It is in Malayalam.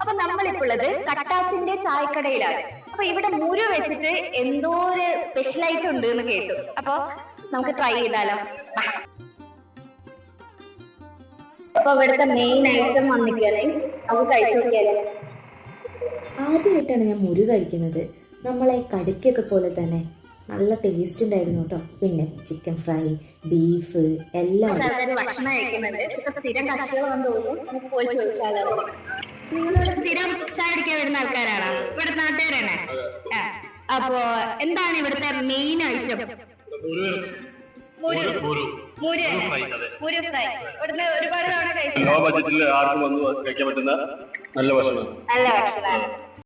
അപ്പൊ നമ്മളിപ്പോ ഉള്ളത് കട്ടാസിന്റെ ചായക്കടയിലാണ്. അപ്പൊ ഇവിടെ മുരു വെച്ചിട്ട് എന്തോ ഒരു സ്പെഷ്യൽ ആയിട്ട് ഉണ്ട് എന്ന് കേട്ടു. അപ്പൊ നമുക്ക് ട്രൈ ചെയ്താലോ. അപ്പൊ ഇവിടുത്തെ മെയിൻ ഐറ്റം വന്നിക്കാണ്, നമുക്ക് കഴിച്ചു നോക്കിയാലോ. ആദ്യമായിട്ടാണ് ഞാൻ മുരു കഴിക്കുന്നത്. നമ്മളെ കടുക്കൊക്കെ പോലെ തന്നെ നല്ല ടേസ്റ്റ് ഉണ്ടായിരുന്നു കേട്ടോ. പിന്നെ ചിക്കൻ ഫ്രൈ, ബീഫ് എല്ലാം ഭക്ഷണം കഴിക്കുന്നുണ്ട്. സ്ഥിരം കർഷകരാണെന്ന് തോന്നുന്നു. നമുക്ക് പോയി ചോദിച്ചാലോ. നിങ്ങളിവിടെ സ്ഥിരം ചായ കുടിക്കാൻ വരുന്ന ആൾക്കാരാണോ? ഇവിടുത്തെ നാട്ടുകാരാണ്. അപ്പോ എന്താണ് ഇവിടുത്തെ മെയിൻ ഐറ്റം? മുരു ഫ്രൈ. ഇവിടുന്ന് ഒരുപാട് തവണ കഴിച്ചു. ആർക്കും വന്ന് കഴിക്കാൻ പറ്റുന്ന നല്ല ഭക്ഷണം. നല്ല ഭക്ഷണമാണ്.